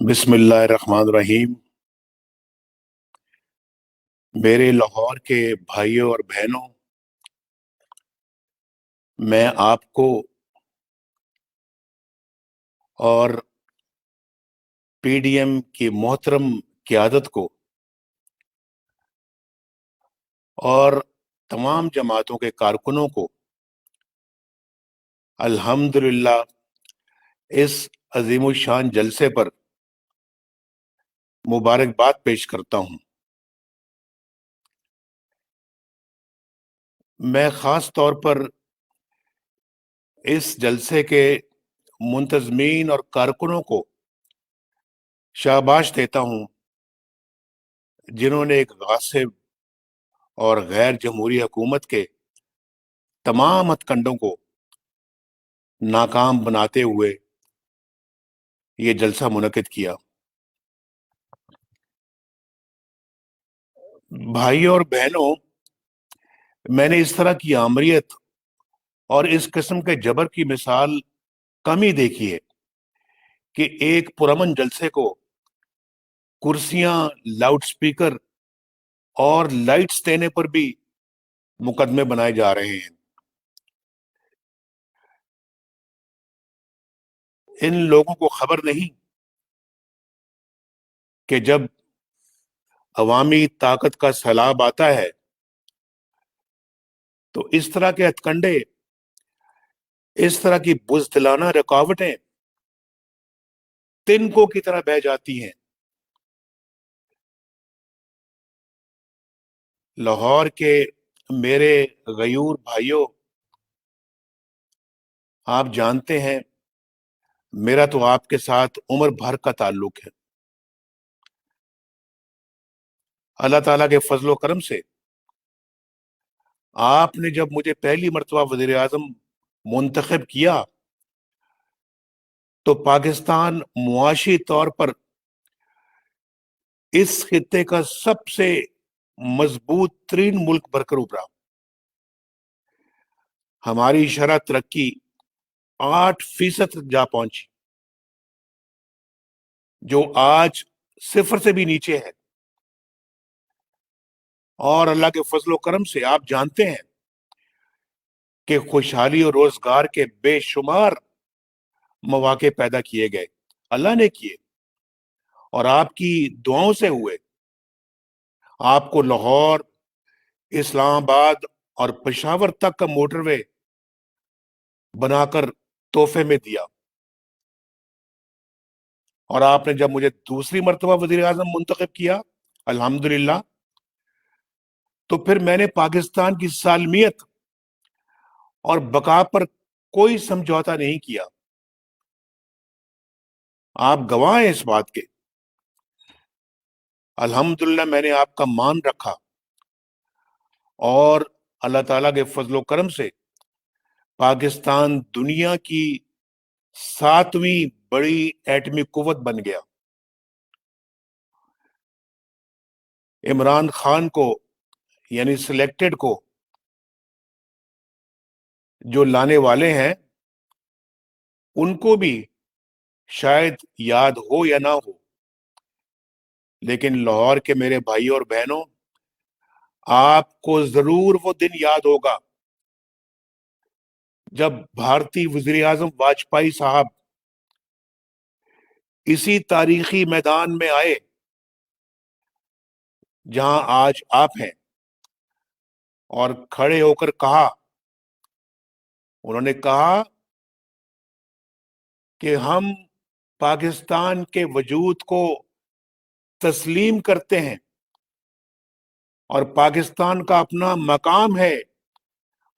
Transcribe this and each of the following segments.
بسم اللہ الرحمن الرحیم۔ میرے لاہور کے بھائیوں اور بہنوں، میں آپ کو اور پی ڈی ایم کی محترم قیادت کو اور تمام جماعتوں کے کارکنوں کو الحمدللہ اس عظیم الشان جلسے پر مبارکباد پیش کرتا ہوں۔ میں خاص طور پر اس جلسے کے منتظمین اور کارکنوں کو شاباش دیتا ہوں، جنہوں نے ایک غاصب اور غیر جمہوری حکومت کے تمام ہتھ کنڈوں کو ناکام بناتے ہوئے یہ جلسہ منعقد کیا۔ بھائیوں اور بہنوں، میں نے اس طرح کی آمریت اور اس قسم کے جبر کی مثال کم ہی دیکھی ہے کہ ایک پرامن جلسے کو کرسیاں، لاؤڈ سپیکر اور لائٹس دینے پر بھی مقدمے بنائے جا رہے ہیں۔ ان لوگوں کو خبر نہیں کہ جب عوامی طاقت کا سیلاب آتا ہے تو اس طرح کے ہتھ کنڈے، اس طرح کی بزدلانہ رکاوٹیں تنکوں کی طرح بہہ جاتی ہیں۔ لاہور کے میرے غیور بھائیوں، آپ جانتے ہیں میرا تو آپ کے ساتھ عمر بھر کا تعلق ہے۔ اللہ تعالیٰ کے فضل و کرم سے آپ نے جب مجھے پہلی مرتبہ وزیر اعظم منتخب کیا تو پاکستان معاشی طور پر اس خطے کا سب سے مضبوط ترین ملک بن کر ابھرا۔ ہماری شرح ترقی 8% تک جا پہنچی، جو آج 0 سے بھی نیچے ہے۔ اور اللہ کے فضل و کرم سے آپ جانتے ہیں کہ خوشحالی اور روزگار کے بے شمار مواقع پیدا کیے گئے، اللہ نے کیے اور آپ کی دعاؤں سے ہوئے۔ آپ کو لاہور، اسلام آباد اور پشاور تک کا موٹر وے بنا کر تحفے میں دیا، اور آپ نے جب مجھے دوسری مرتبہ وزیر اعظم منتخب کیا الحمدللہ، تو پھر میں نے پاکستان کی سالمیت اور بقا پر کوئی سمجھوتا نہیں کیا۔ آپ گواہ ہیں اس بات کے۔ الحمدللہ میں نے آپ کا مان رکھا، اور اللہ تعالیٰ کے فضل و کرم سے پاکستان دنیا کی 7ویں بڑی ایٹمی قوت بن گیا۔ عمران خان کو، یعنی سلیکٹڈ کو، جو لانے والے ہیں ان کو بھی شاید یاد ہو یا نہ ہو، لیکن لاہور کے میرے بھائیوں اور بہنوں، آپ کو ضرور وہ دن یاد ہوگا جب بھارتی وزیر اعظم واجپئی صاحب اسی تاریخی میدان میں آئے جہاں آج آپ ہیں، اور کھڑے ہو کر کہا، انہوں نے کہا کہ ہم پاکستان کے وجود کو تسلیم کرتے ہیں، اور پاکستان کا اپنا مقام ہے،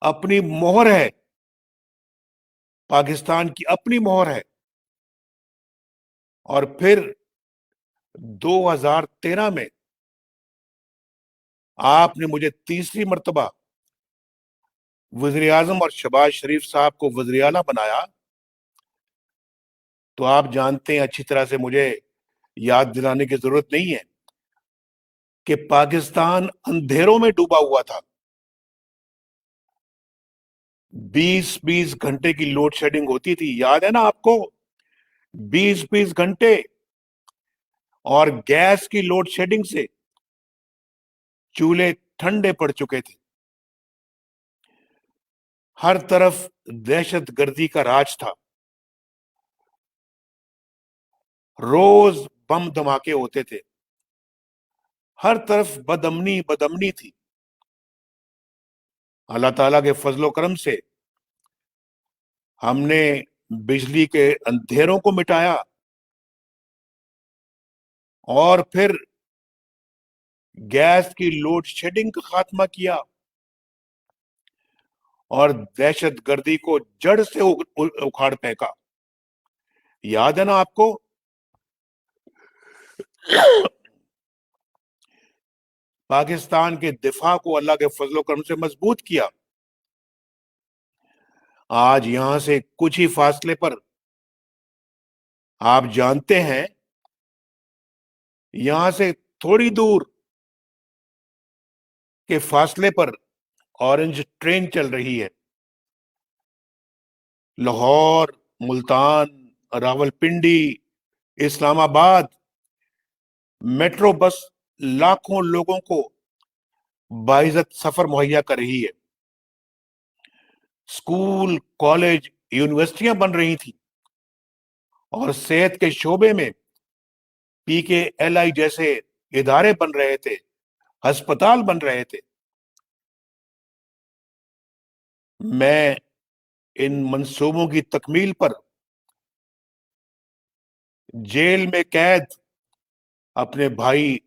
اپنی مہر ہے، پاکستان کی اپنی مہر ہے۔ اور پھر 2013 میں آپ نے مجھے تیسری مرتبہ وزیر اعظم اور شہباز شریف صاحب کو وزیر اعلیٰ بنایا، تو آپ جانتے ہیں اچھی طرح سے، مجھے یاد دلانے کی ضرورت نہیں ہے کہ پاکستان اندھیروں میں ڈوبا ہوا تھا۔ 20 گھنٹے کی لوڈ شیڈنگ ہوتی تھی، یاد ہے نا آپ کو؟ 20 گھنٹے اور گیس کی لوڈ شیڈنگ سے چولہے ٹھنڈے پڑ چکے تھے. ہر طرف دہشت گردی کا راج تھا. روز بم دھماکے ہوتے تھے. ہر طرف بدامنی تھی. اللہ تعالیٰ کے فضل و کرم سے ہم نے بجلی کے اندھیروں کو مٹایا اور پھر گیس کی لوڈ شیڈنگ کا خاتمہ کیا اور دہشت گردی کو جڑ سے اکھاڑ پھینکا. یاد ہے نا آپ کو؟ پاکستان کے دفاع کو اللہ کے فضل و کرم سے مضبوط کیا. آج یہاں سے کچھ ہی فاصلے پر آپ جانتے ہیں یہاں سے تھوڑی دور کے فاصلے پر اورنج ٹرین چل رہی ہے. لاہور، ملتان، راولپنڈی، اسلام آباد میٹرو بس لاکھوں لوگوں کو باعزت سفر مہیا کر رہی ہے. اسکول، کالج، یونیورسٹیاں بن رہی تھیں اور صحت کے شعبے میں PKLI جیسے ادارے بن رہے تھے، ہسپتال بن رہے تھے. میں ان منصوبوں کی تکمیل پر جیل میں قید اپنے بھائی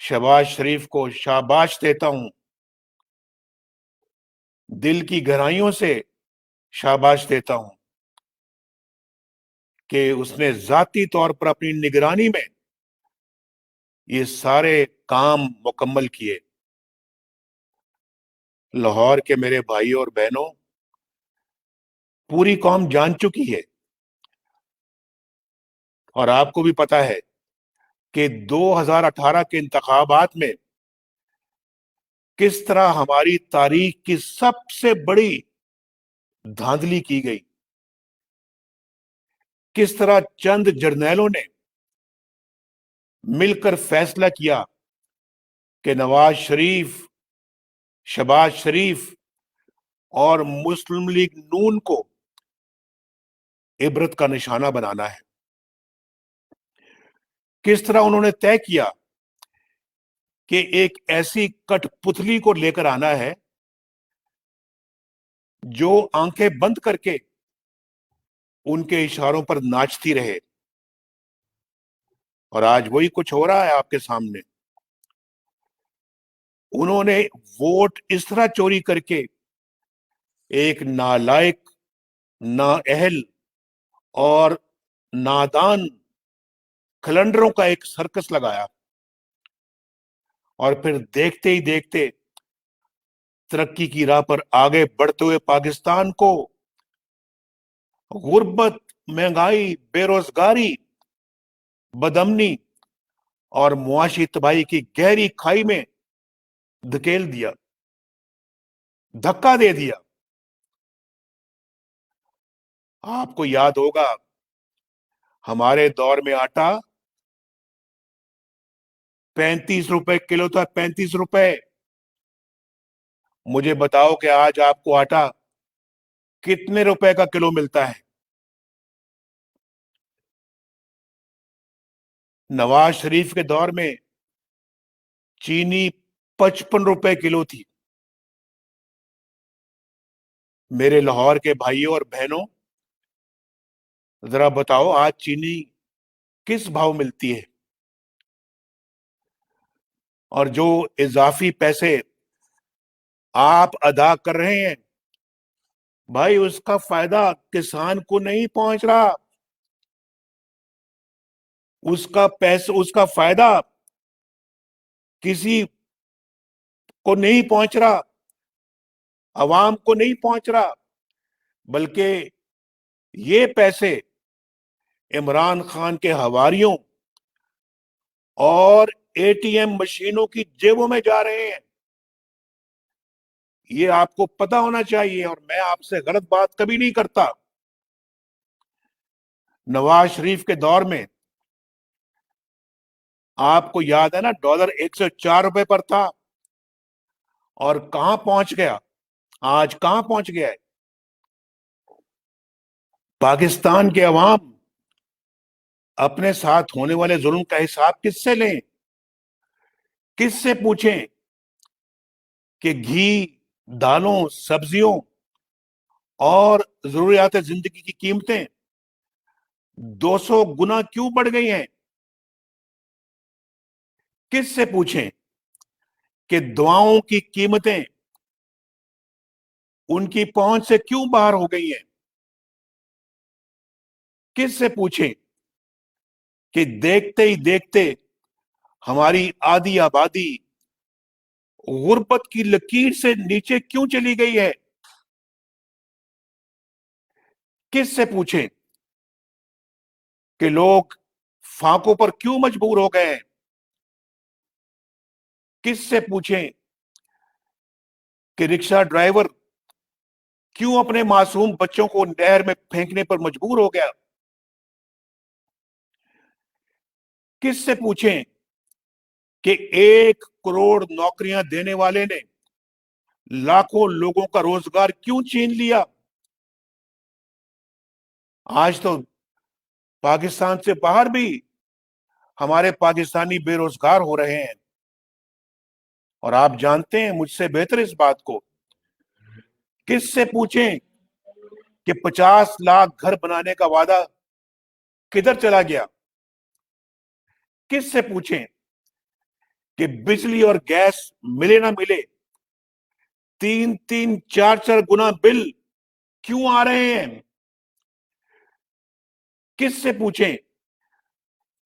شہباز شریف کو شاباش دیتا ہوں. دل کی گہرائیوں سے شاباش دیتا ہوں کہ اس نے ذاتی طور پر اپنی نگرانی میں یہ سارے کام مکمل کیے. لاہور کے میرے بھائیوں اور بہنوں، پوری قوم جان چکی ہے اور آپ کو بھی پتا ہے کہ 2018 کے انتخابات میں کس طرح ہماری تاریخ کی سب سے بڑی دھاندلی کی گئی. کس طرح چند جرنیلوں نے مل کر فیصلہ کیا کہ نواز شریف، شہباز شریف اور مسلم لیگ نون کو عبرت کا نشانہ بنانا ہے. کس طرح انہوں نے طے کیا کہ ایک ایسی کٹ پتلی کو لے کر آنا ہے جو آنکھیں بند کر کے ان کے اشاروں پر ناچتی رہے. اور آج وہی کچھ ہو رہا ہے آپ کے سامنے. انہوں نے ووٹ اس طرح چوری کر کے ایک نالائق، نااہل اور نادان کلنڈروں کا ایک سرکس لگایا اور پھر دیکھتے ہی دیکھتے ترقی کی راہ پر آگے بڑھتے ہوئے پاکستان کو غربت، مہنگائی، بے روزگاری، بدامنی اور معاشی تباہی کی گہری کھائی میں دھکیل دیا، دھکا دے دیا. آپ کو یاد ہوگا ہمارے دور میں آٹا 35 روپے کلو تھا. 35 روپے. مجھے بتاؤ کہ آج آپ کو آٹا کتنے روپے کا کلو ملتا ہے؟ نواز شریف کے دور میں چینی 55 روپے کلو تھی. میرے لاہور کے بھائیوں اور بہنوں، ذرا بتاؤ آج چینی کس بھاؤ ملتی ہے؟ اور جو اضافی پیسے آپ ادا کر رہے ہیں بھائی، اس کا فائدہ کسان کو نہیں پہنچ رہا. اس کا فائدہ کسی کو نہیں پہنچ رہا، عوام کو نہیں پہنچ رہا، بلکہ یہ پیسے عمران خان کے حواریوں اور ATM مشینوں کی جیبوں میں جا رہے ہیں. یہ آپ کو پتا ہونا چاہیے اور میں آپ سے غلط بات کبھی نہیں کرتا. نواز شریف کے دور میں آپ کو یاد ہے نا ڈالر 104 روپے پر تھا اور کہاں پہنچ گیا؟ آج کہاں پہنچ گیا ہے؟ پاکستان کے عوام اپنے ساتھ ہونے والے ظلم کا حساب کس سے لیں؟ کس سے پوچھیں کہ گھی، دالوں، سبزیوں اور ضروریات زندگی کی قیمتیں 200 گنا کیوں بڑھ گئی ہیں؟ کس سے پوچھیں کہ دواؤں کی قیمتیں ان کی پہنچ سے کیوں باہر ہو گئی ہیں؟ کس سے پوچھیں کہ دیکھتے ہی دیکھتے ہماری آدھی آبادی غربت کی لکیر سے نیچے کیوں چلی گئی ہے؟ کس سے پوچھیں کہ لوگ فاقوں پر کیوں مجبور ہو گئے ہیں؟ کس سے پوچھیں کہ رکشہ ڈرائیور کیوں اپنے معصوم بچوں کو نہر میں پھینکنے پر مجبور ہو گیا؟ کس سے پوچھیں کہ 1 کروڑ نوکریاں دینے والے نے لاکھوں لوگوں کا روزگار کیوں چھین لیا؟ آج تو پاکستان سے باہر بھی ہمارے پاکستانی بے روزگار ہو رہے ہیں، اور آپ جانتے ہیں مجھ سے بہتر اس بات کو۔ کس سے پوچھیں کہ 50 لاکھ گھر بنانے کا وعدہ کدھر چلا گیا؟ کس سے پوچھیں کہ بجلی اور گیس ملے نہ ملے 3-4 گنا بل کیوں آ رہے ہیں؟ کس سے پوچھیں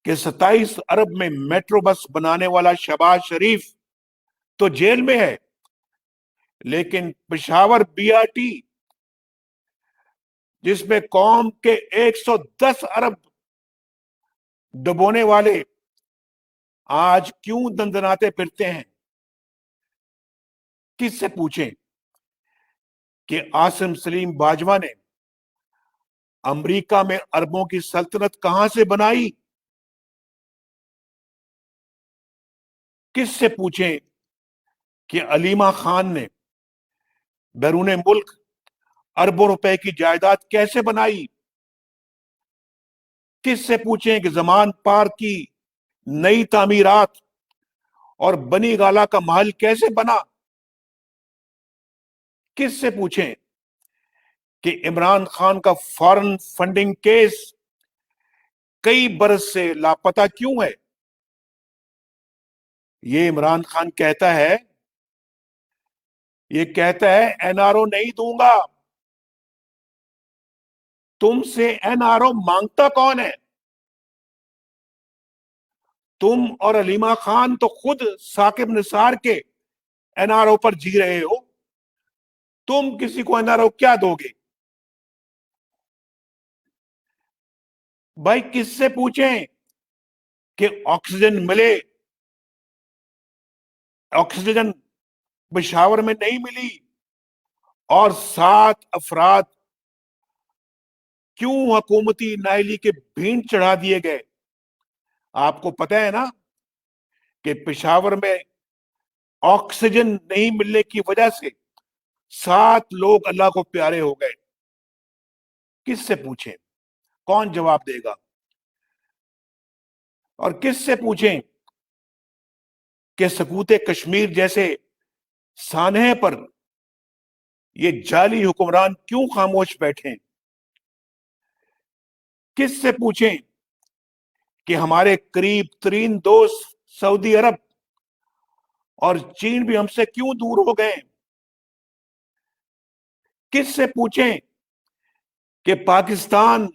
کہ 27 ارب میں میٹرو بس بنانے والا شہباز شریف تو جیل میں ہے، لیکن پشاور BRT جس میں قوم کے 110 ارب ڈبونے والے آج کیوں دندناتے پھرتے ہیں؟ کس سے پوچھیں کہ عاصم سلیم باجوہ نے امریکہ میں اربوں کی سلطنت کہاں سے بنائی؟ کس سے پوچھیں کہ علیمہ خان نے بیرون ملک اربوں روپے کی جائیداد کیسے بنائی؟ کس سے پوچھیں کہ زمان پارک کی نئی تعمیرات اور بنی گالا کا محل کیسے بنا؟ کس سے پوچھیں کہ عمران خان کا فارن فنڈنگ کیس کئی برس سے لاپتہ کیوں ہے؟ یہ عمران خان کہتا ہے NRO نہیں دوں گا۔ تم سے NRO مانگتا کون ہے؟ تم اور علیمہ خان تو خود ثاقب نثار کے NRO پر جی رہے ہو، تم کسی کو NRO کیا دو گے؟ بھائی کس سے پوچھیں کہ آکسیجن ملے؟ آکسیجن پشاور میں نہیں ملی اور 7 افراد کیوں حکومتی نااہلی کے بھینٹ چڑھا دیے گئے؟ آپ کو پتہ ہے نا کہ پشاور میں آکسیجن نہیں ملنے کی وجہ سے 7 لوگ اللہ کو پیارے ہو گئے۔ کس سے پوچھیں؟ کون جواب دے گا؟ اور کس سے پوچھیں کہ سکوت کشمیر جیسے سانحے پر یہ جعلی حکمران کیوں خاموش بیٹھے؟ کس سے پوچھیں کہ ہمارے قریب ترین دوست سعودی عرب اور چین بھی ہم سے کیوں دور ہو گئے؟ کس سے پوچھیں کہ پاکستان،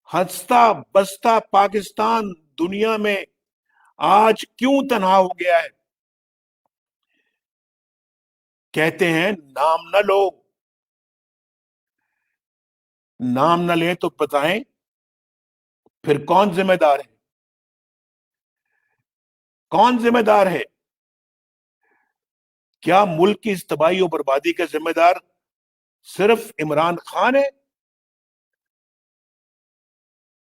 ہنستا بستا پاکستان دنیا میں آج کیوں تنہا ہو گیا ہے؟ کہتے ہیں نام نہ لو، نام نہ لیں تو بتائیں پھر کون ذمہ دار ہے؟ کون ذمہ دار ہے؟ کیا ملک کی اس تباہی و بربادی کا ذمہ دار صرف عمران خان ہے،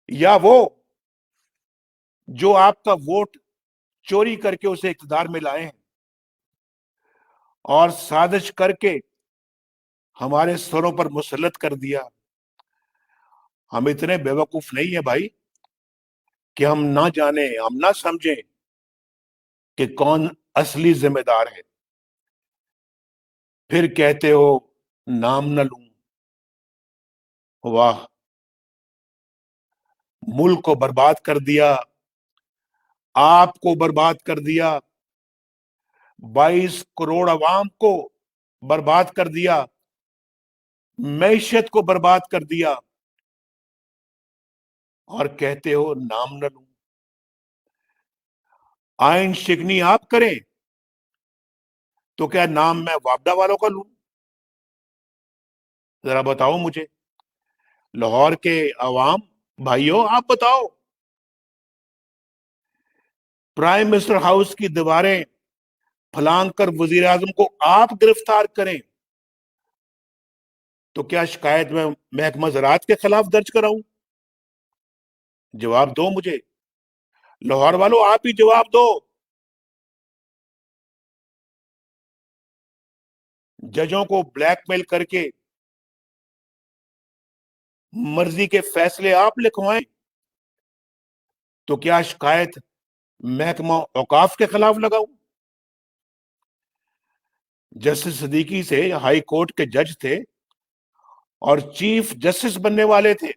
یا وہ جو آپ کا ووٹ چوری کر کے اسے اقتدار میں لائے ہیں اور سازش کر کے ہمارے سروں پر مسلط کر دیا. ہم اتنے بیوقوف نہیں ہیں بھائی کہ ہم نہ جانیں، ہم نہ سمجھیں کہ کون اصلی ذمہ دار ہے. پھر کہتے ہو نام نہ لوں. واہ، ملک کو برباد کر دیا، آپ کو برباد کر دیا، 22 کروڑ عوام کو برباد کر دیا، معیشت کو برباد کر دیا، اور کہتے ہو نام نہ لوں. آئین شکنی آپ کریں تو کیا نام میں وابڈا والوں کا لوں؟ ذرا بتاؤ مجھے، لاہور کے عوام بھائیوں، آپ بتاؤ. پرائم منسٹر ہاؤس کی دیواریں پھلانگ کر وزیر اعظم کو آپ گرفتار کریں تو کیا شکایت میں محکمہ زراعت کے خلاف درج کراؤں؟ جواب دو مجھے، لاہور والوں آپ ہی جواب دو. ججوں کو بلیک میل کر کے مرضی کے فیصلے آپ لکھوائیں تو کیا شکایت محکمہ اوقاف کے خلاف لگاؤں؟ جسٹس صدیقی سے ہائی کورٹ کے جج تھے اور چیف جسٹس بننے والے تھے.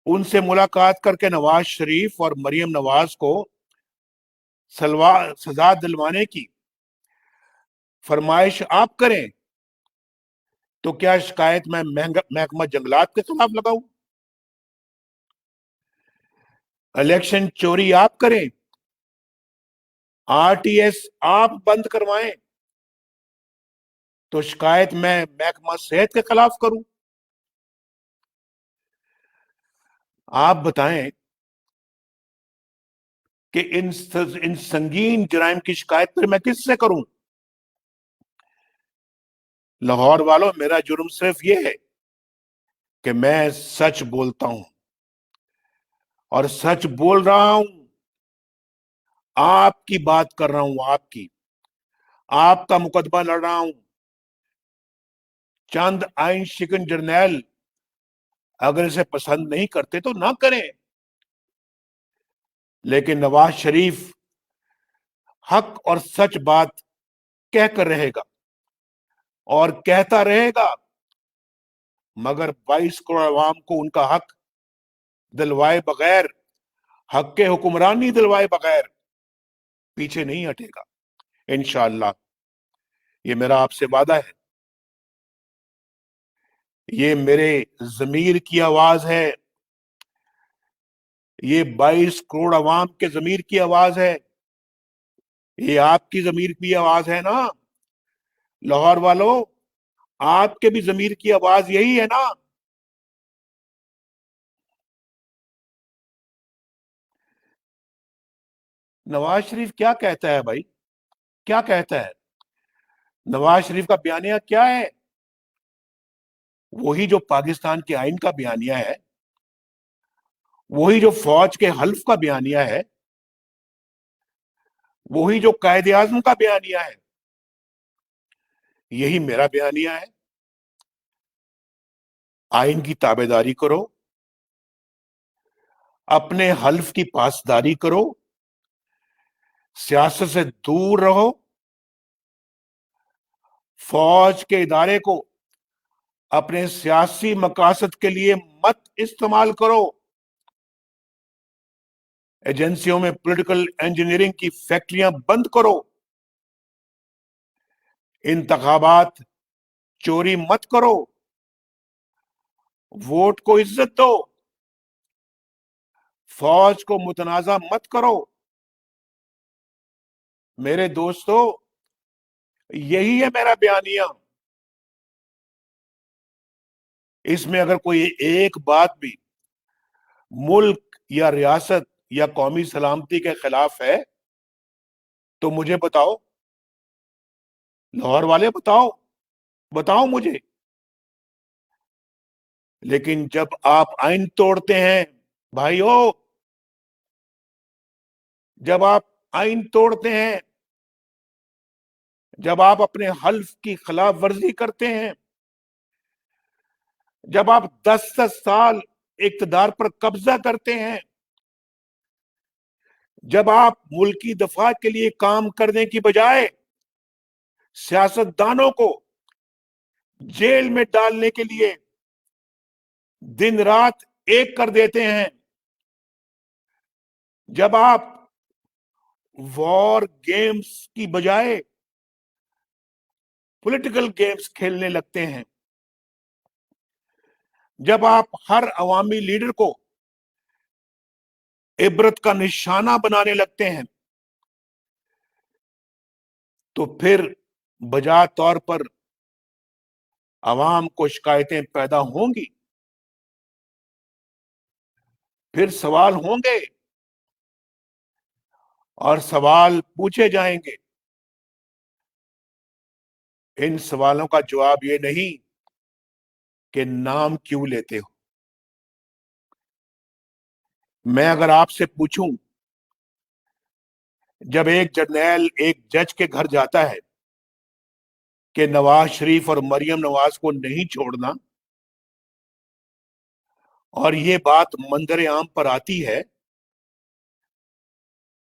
ان سے ملاقات کر کے نواز شریف اور مریم نواز کو سزا دلوانے کی فرمائش آپ کریں تو کیا شکایت میں محکمہ جنگلات کے خلاف لگاؤں؟ الیکشن چوری آپ کریں، آر ٹی ایس آپ بند کروائیں تو شکایت میں محکمہ صحت کے خلاف کروں؟ آپ بتائیں کہ ان سنگین جرائم کی شکایت پھر میں کس سے کروں؟ لاہور والوں، میرا جرم صرف یہ ہے کہ میں سچ بولتا ہوں اور سچ بول رہا ہوں. آپ کی بات کر رہا ہوں، آپ کا مقدمہ لڑ رہا ہوں. چند آئین شکن جرنیل اگر اسے پسند نہیں کرتے تو نہ کریں، لیکن نواز شریف حق اور سچ بات کہہ کر رہے گا اور کہتا رہے گا، مگر 22 کروڑ عوام کو ان کا حق دلوائے بغیر، حق کے حکمرانی دلوائے بغیر پیچھے نہیں ہٹے گا انشاءاللہ. یہ میرا آپ سے وعدہ ہے، یہ میرے ضمیر کی آواز ہے، یہ 22 کروڑ عوام کے ضمیر کی آواز ہے، یہ آپ کی ضمیر کی آواز ہے نا لاہور والوں؟ آپ کے بھی ضمیر کی آواز یہی ہے نا؟ نواز شریف کیا کہتا ہے بھائی؟ کیا کہتا ہے نواز شریف کا بیانیہ؟ کیا ہے؟ وہی جو پاکستان کے آئین کا بیانیہ ہے، وہی جو فوج کے حلف کا بیانیہ ہے، وہی جو قائد اعظم کا بیانیہ ہے، یہی میرا بیانیہ ہے. آئین کی تابع داری کرو، اپنے حلف کی پاسداری کرو، سیاست سے دور رہو، فوج کے ادارے کو اپنے سیاسی مقاصد کے لیے مت استعمال کرو. ایجنسیوں میں پولیٹیکل انجینئرنگ کی فیکٹریاں بند کرو. انتخابات چوری مت کرو. ووٹ کو عزت دو. فوج کو متنازع مت کرو. میرے دوستو، یہی ہے میرا بیانیہ. اس میں اگر کوئی ایک بات بھی ملک یا ریاست یا قومی سلامتی کے خلاف ہے تو مجھے بتاؤ، لاہور والے بتاؤ مجھے. لیکن جب آپ آئین توڑتے ہیں بھائیو، جب آپ آئین توڑتے ہیں، جب آپ اپنے حلف کی خلاف ورزی کرتے ہیں، جب آپ 10 سال اقتدار پر قبضہ کرتے ہیں، جب آپ ملکی دفاع کے لیے کام کرنے کی بجائے سیاستدانوں کو جیل میں ڈالنے کے لیے دن رات ایک کر دیتے ہیں، جب آپ وار گیمز کی بجائے پولیٹیکل گیمز کھیلنے لگتے ہیں، جب آپ ہر عوامی لیڈر کو عبرت کا نشانہ بنانے لگتے ہیں، تو پھر بجا طور پر عوام کو شکایتیں پیدا ہوں گی، پھر سوال ہوں گے اور سوال پوچھے جائیں گے۔ ان سوالوں کا جواب یہ نہیں کہ نام کیوں لیتے ہو۔ میں اگر آپ سے پوچھوں، جب ایک جرنیل ایک جج کے گھر جاتا ہے کہ نواز شریف اور مریم نواز کو نہیں چھوڑنا، اور یہ بات منظر عام پر آتی ہے،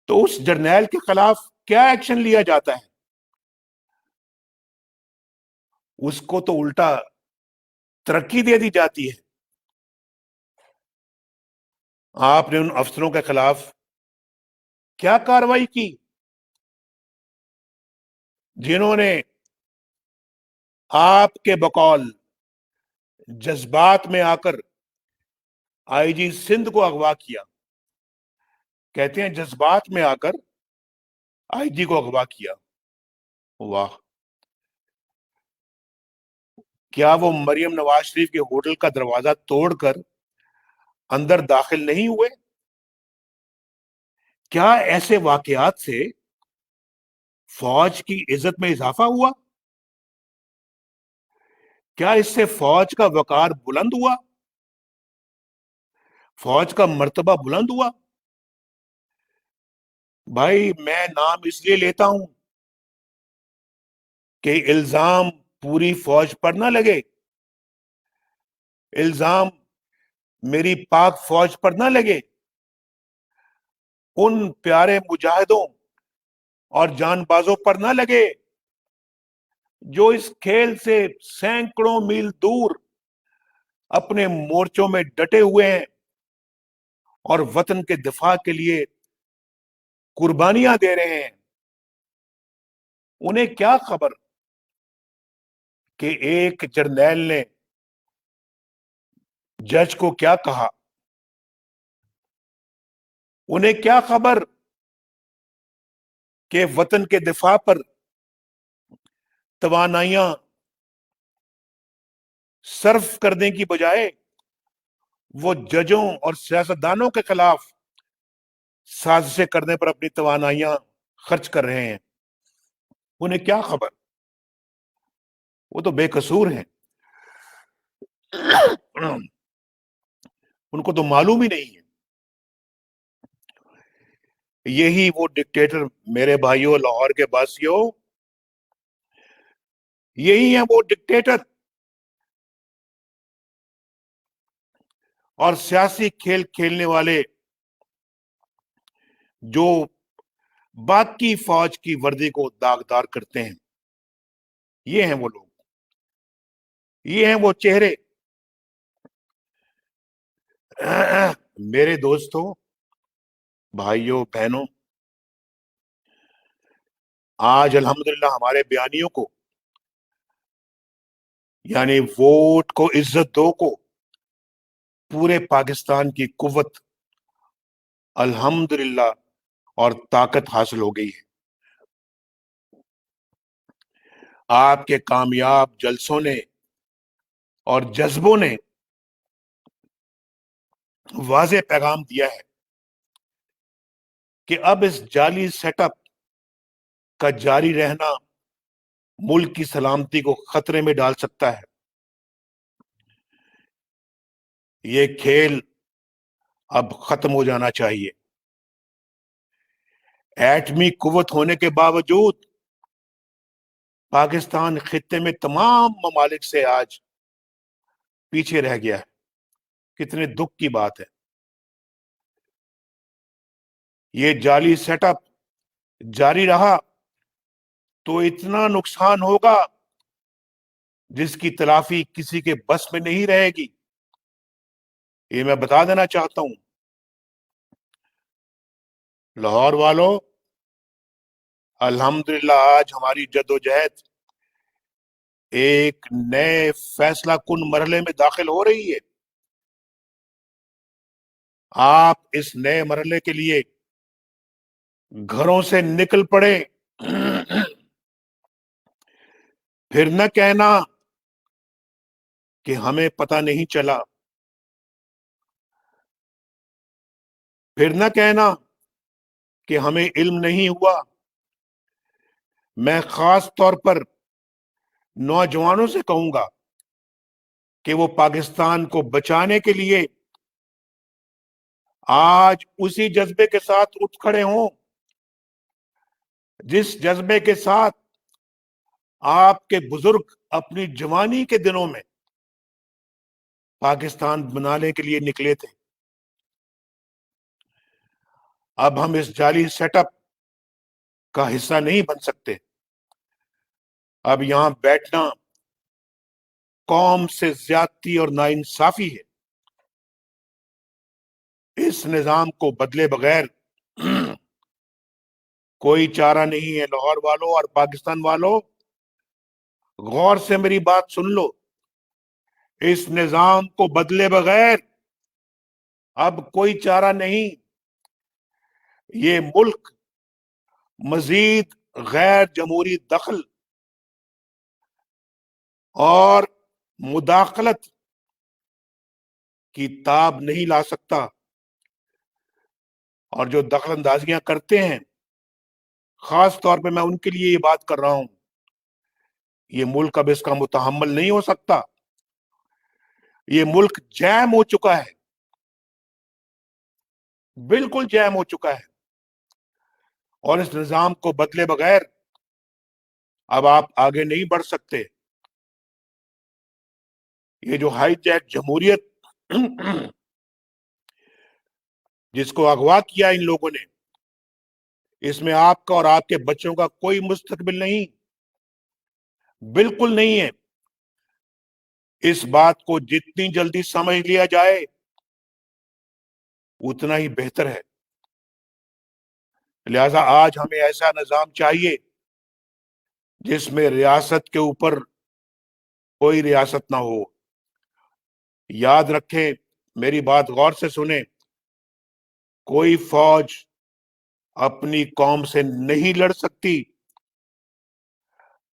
تو اس جرنیل کے خلاف کیا ایکشن لیا جاتا ہے؟ اس کو تو الٹا ترقی دے دی جاتی ہے۔ آپ نے ان افسروں کے خلاف کیا کارروائی کی جنہوں نے آپ کے بقول جذبات میں آ کر آئی جی سندھ کو اغوا کیا؟ کہتے ہیں جذبات میں آ کر آئی جی کو اغوا کیا۔ واہ! کیا وہ مریم نواز شریف کے ہوٹل کا دروازہ توڑ کر اندر داخل نہیں ہوئے؟ کیا ایسے واقعات سے فوج کی عزت میں اضافہ ہوا؟ کیا اس سے فوج کا وقار بلند ہوا؟ فوج کا مرتبہ بلند ہوا؟ بھائی، میں نام اس لیے لیتا ہوں کہ الزام پوری فوج پر نہ لگے، الزام میری پاک فوج پر نہ لگے، ان پیارے مجاہدوں اور جان بازوں پر نہ لگے جو اس کھیل سے سینکڑوں میل دور اپنے مورچوں میں ڈٹے ہوئے ہیں اور وطن کے دفاع کے لیے قربانیاں دے رہے ہیں۔ انہیں کیا خبر کہ ایک جرنیل نے جج کو کیا کہا؟ انہیں کیا خبر کہ وطن کے دفاع پر توانائیاں صرف کرنے کی بجائے وہ ججوں اور سیاستدانوں کے خلاف سازشیں کرنے پر اپنی توانائیاں خرچ کر رہے ہیں؟ انہیں کیا خبر؟ وہ تو بے قصور ہیں، ان کو تو معلوم ہی نہیں ہے۔ یہی وہ ڈکٹیٹر، میرے بھائیوں لاہور کے باسیوں، یہی ہیں وہ ڈکٹیٹر اور سیاسی کھیل کھیلنے والے جو باقی فوج کی وردی کو داغدار کرتے ہیں۔ یہ ہیں وہ لوگ، یہ ہیں وہ چہرے۔ میرے دوستوں، بھائیوں، بہنوں، آج الحمدللہ ہمارے بیانیوں کو، یعنی ووٹ کو عزت دو کو، پورے پاکستان کی قوت الحمدللہ اور طاقت حاصل ہو گئی ہے۔ آپ کے کامیاب جلسوں نے اور جذبوں نے واضح پیغام دیا ہے کہ اب اس جعلی سیٹ اپ کا جاری رہنا ملک کی سلامتی کو خطرے میں ڈال سکتا ہے۔ یہ کھیل اب ختم ہو جانا چاہیے۔ ایٹمی قوت ہونے کے باوجود پاکستان خطے میں تمام ممالک سے آج پیچھے رہ گیا ہے۔ کتنے دکھ کی بات ہے۔ یہ جعلی سیٹ اپ جاری رہا تو اتنا نقصان ہوگا جس کی تلافی کسی کے بس میں نہیں رہے گی۔ یہ میں بتا دینا چاہتا ہوں لاہور والوں، الحمدللہ آج ہماری جدوجہد ایک نئے فیصلہ کن مرحلے میں داخل ہو رہی ہے۔ آپ اس نئے مرحلے کے لیے گھروں سے نکل پڑے، پھر نہ کہنا کہ ہمیں پتہ نہیں چلا، پھر نہ کہنا کہ ہمیں علم نہیں ہوا۔ میں خاص طور پر نوجوانوں سے کہوں گا کہ وہ پاکستان کو بچانے کے لیے آج اسی جذبے کے ساتھ اٹھ کھڑے ہوں جس جذبے کے ساتھ آپ کے بزرگ اپنی جوانی کے دنوں میں پاکستان بنانے کے لیے نکلے تھے۔ اب ہم اس جعلی سیٹ اپ کا حصہ نہیں بن سکتے۔ اب یہاں بیٹھنا قوم سے زیادتی اور ناانصافی ہے۔ اس نظام کو بدلے بغیر کوئی چارہ نہیں ہے۔ لاہور والوں اور پاکستان والوں، غور سے میری بات سن لو۔ اس نظام کو بدلے بغیر اب کوئی چارہ نہیں۔ یہ ملک مزید غیر جمہوری دخل اور مداخلت کی تاب نہیں لا سکتا، اور جو دخل اندازیاں کرتے ہیں، خاص طور پہ میں ان کے لیے یہ بات کر رہا ہوں، یہ ملک اب اس کا متحمل نہیں ہو سکتا۔ یہ ملک جیم ہو چکا ہے، بالکل جیم ہو چکا ہے، اور اس نظام کو بدلے بغیر اب آپ آگے نہیں بڑھ سکتے۔ یہ جو ہائی ٹیک جمہوریت جس کو اغوا کیا ان لوگوں نے، اس میں آپ کا اور آپ کے بچوں کا کوئی مستقبل نہیں، بالکل نہیں ہے۔ اس بات کو جتنی جلدی سمجھ لیا جائے اتنا ہی بہتر ہے۔ لہذا آج ہمیں ایسا نظام چاہیے جس میں ریاست کے اوپر کوئی ریاست نہ ہو۔ یاد رکھیں، میری بات غور سے سنیں، کوئی فوج اپنی قوم سے نہیں لڑ سکتی۔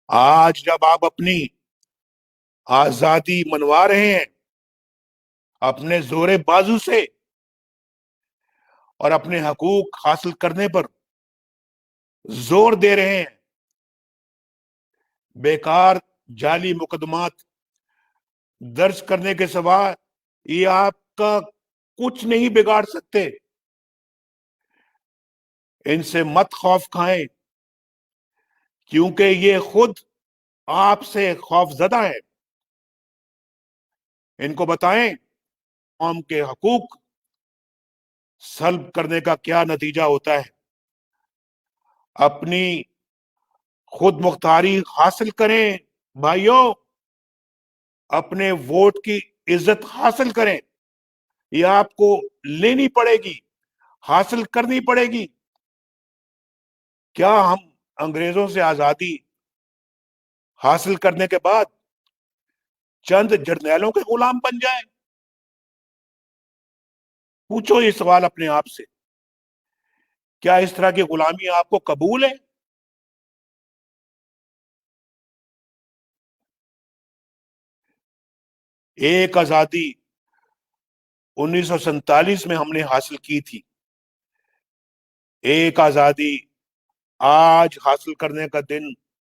آج جب آپ اپنی آزادی منوا رہے ہیں اپنے زور بازو سے اور اپنے حقوق حاصل کرنے پر زور دے رہے ہیں، بیکار جعلی مقدمات درج کرنے کے سوا یہ آپ کا کچھ نہیں بگاڑ سکتے۔ ان سے مت خوف کھائیں، کیونکہ یہ خود آپ سے خوف زدہ ہے۔ ان کو بتائیں قوم کے حقوق سلب کرنے کا کیا نتیجہ ہوتا ہے۔ اپنی خود مختاری حاصل کریں بھائیوں، اپنے ووٹ کی عزت حاصل کریں۔ یہ آپ کو لینی پڑے گی، حاصل کرنی پڑے گی۔ کیا ہم انگریزوں سے آزادی حاصل کرنے کے بعد چند جرنیلوں کے غلام بن جائیں؟ پوچھو یہ سوال اپنے آپ سے، کیا اس طرح کی غلامی آپ کو قبول ہے؟ ایک آزادی 1947 میں ہم نے حاصل کی تھی، ایک آزادی آج حاصل کرنے کا دن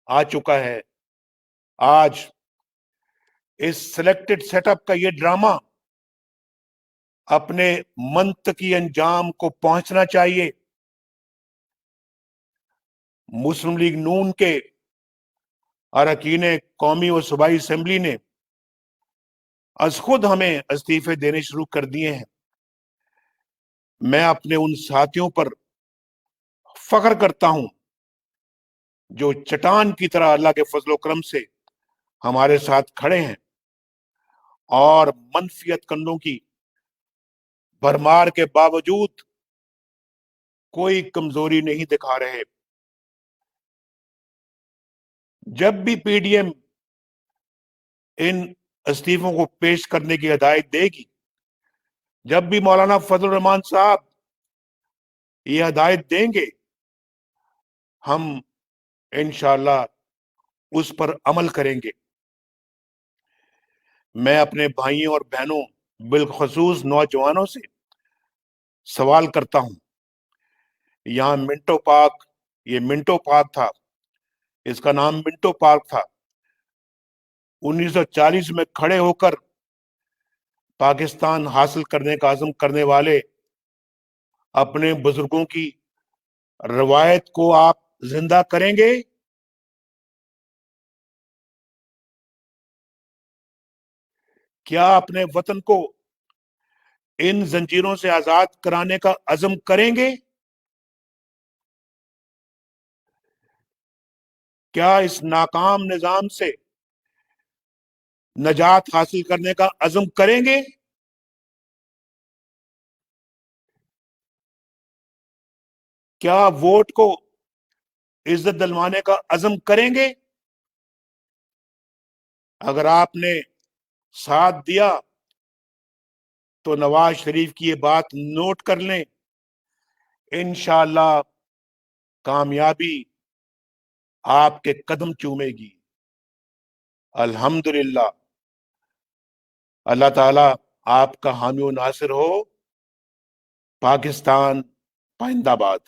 آ چکا ہے۔ آج اس سلیکٹڈ سیٹ اپ کا یہ ڈرامہ اپنے منطقی انجام کو پہنچنا چاہیے۔ مسلم لیگ نون کے اراکین قومی و صوبائی اسمبلی نے از خود ہمیں استعفے دینے شروع کر دیے ہیں۔ میں اپنے ان ساتھیوں پر فخر کرتا ہوں جو چٹان کی طرح اللہ کے فضل و کرم سے ہمارے ساتھ کھڑے ہیں اور منفیت کنڈوں کی بھرمار کے باوجود کوئی کمزوری نہیں دکھا رہے۔ جب بھی پی ڈی ایم ان استعفوں کو پیش کرنے کی ہدایت دے گی، جب بھی مولانا فضل الرحمان صاحب یہ ہدایت دیں گے، ہم انشاءاللہ اس پر عمل کریں گے۔ میں اپنے بھائیوں اور بہنوں بالخصوص نوجوانوں سے سوال کرتا ہوں، یہاں منٹو پارک، یہ منٹو پارک تھا، اس کا نام منٹو پارک تھا۔ 1940 میں کھڑے ہو کر پاکستان حاصل کرنے کا عزم کرنے والے اپنے بزرگوں کی روایت کو آپ زندہ کریں گے؟ کیا اپنے وطن کو ان زنجیروں سے آزاد کرانے کا عزم کریں گے؟ کیا اس ناکام نظام سے نجات حاصل کرنے کا عزم کریں گے؟ کیا ووٹ کو عزت دلوانے کا عزم کریں گے؟ اگر آپ نے ساتھ دیا تو نواز شریف کی یہ بات نوٹ کر لیں، انشاءاللہ کامیابی آپ کے قدم چومے گی۔ الحمدللہ، اللہ تعالی آپ کا حامی و ناصر ہو۔ پاکستان پائندہ باد۔